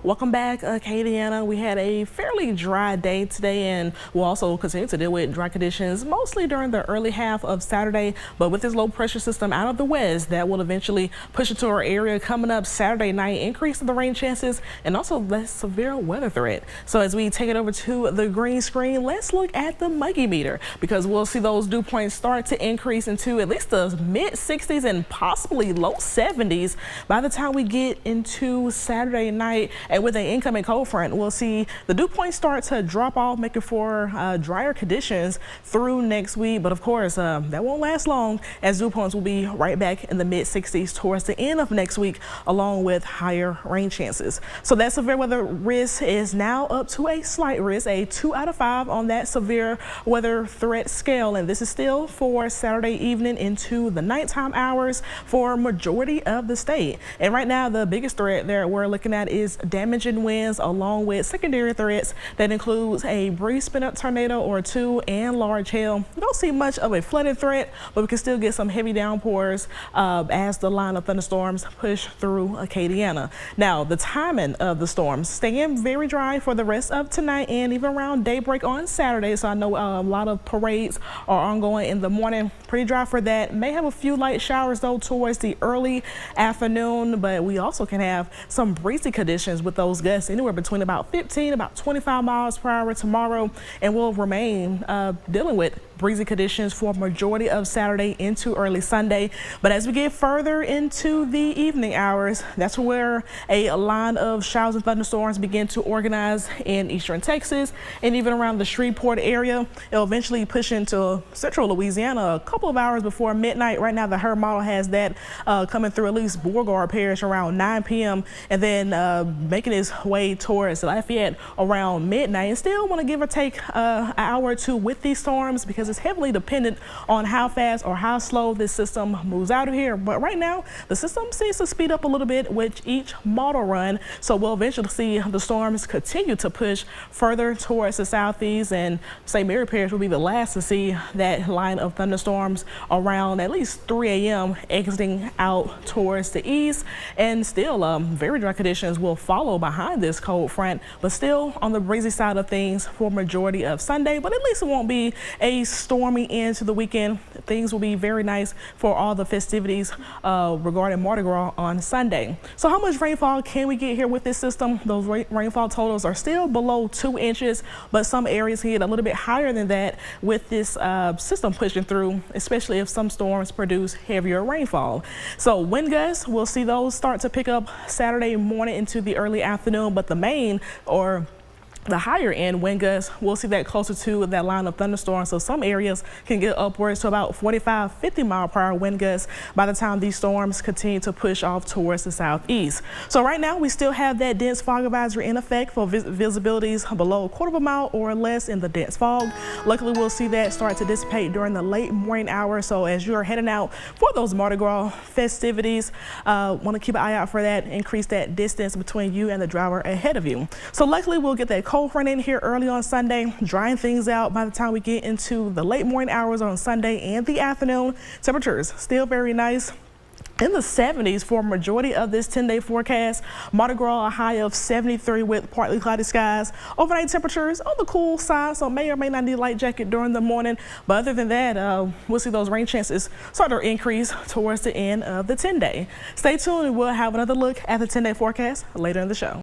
Welcome back, Acadiana. We had a fairly dry day today, and we'll also continue to deal with dry conditions mostly during the early half of Saturday. But with this low pressure system out of the west, that will eventually push into our area coming up Saturday night, increase in the rain chances and also less severe weather threat. So as we take it over to the green screen, let's look at the muggy meter, because we'll see those dew points start to increase into at least the mid 60s and possibly low 70s by the time we get into Saturday night. And with an incoming cold front, we'll see the dew points start to drop off, making for drier conditions through next week. But of course, that won't last long, as dew points will be right back in the mid 60s towards the end of next week, along with higher rain chances. So that severe weather risk is now up to a slight risk, a 2 out of 5 on that severe weather threat scale. And this is still for Saturday evening into the nighttime hours for majority of the state. And right now, the biggest threat that we're looking at is damaging winds, along with secondary threats that includes a breeze spin-up tornado or two and large hail. We don't see much of a flooding threat, but we can still get some heavy downpours as the line of thunderstorms push through Acadiana. Now, the timing of the storms staying very dry for the rest of tonight and even around daybreak on Saturday. So I know a lot of parades are ongoing in the morning. Pretty dry for that. May have a few light showers though towards the early afternoon, but we also can have some breezy conditions with those gusts anywhere between about 15, about 25 miles per hour tomorrow, and we'll remain dealing with breezy conditions for majority of Saturday into early Sunday. But as we get further into the evening hours, that's where a line of showers and thunderstorms begin to organize in eastern Texas and even around the Shreveport area. It'll eventually push into central Louisiana a couple of hours before midnight. Right now, the HER model has that coming through at least Beauregard Parish around 9 p.m. and then making its way towards Lafayette around midnight. And still want to give or take an hour or two with these storms, because it's heavily dependent on how fast or how slow this system moves out of here. But right now, the system seems to speed up a little bit with each model run. So we'll eventually see the storms continue to push further towards the southeast, and St. Mary Parish will be the last to see that line of thunderstorms around at least 3 a.m. exiting out towards the east. And still very dry conditions will follow behind this cold front, but still on the breezy side of things for majority of Sunday. But at least it won't be a stormy end to the weekend. Things will be very nice for all the festivities regarding Mardi Gras on Sunday. So how much rainfall can we get here with this system? Those rainfall totals are still below 2 inches, but some areas get a little bit higher than that with this system pushing through, especially if some storms produce heavier rainfall. So wind gusts, we'll see those start to pick up Saturday morning into the early afternoon, but the main or the higher end wind gusts, we'll see that closer to that line of thunderstorms. So some areas can get upwards to about 45, 50 mile per hour wind gusts by the time these storms continue to push off towards the southeast. So right now we still have that dense fog advisory in effect for visibilities below a quarter of a mile or less in the dense fog. Luckily, we'll see that start to dissipate during the late morning hours. So as you're heading out for those Mardi Gras festivities, want to keep an eye out for that, increase that distance between you and the driver ahead of you. So luckily, we'll get that cold front in here early on Sunday, drying things out by the time we get into the late morning hours on Sunday and the afternoon. Temperatures still very nice in the 70s for majority of this 10-day forecast. Mardi Gras, a high of 73 with partly cloudy skies. Overnight temperatures on the cool side, so may or may not need a light jacket during the morning. But other than that, we'll see those rain chances start to increase towards the end of the 10-day. Stay tuned and we'll have another look at the 10-day forecast later in the show.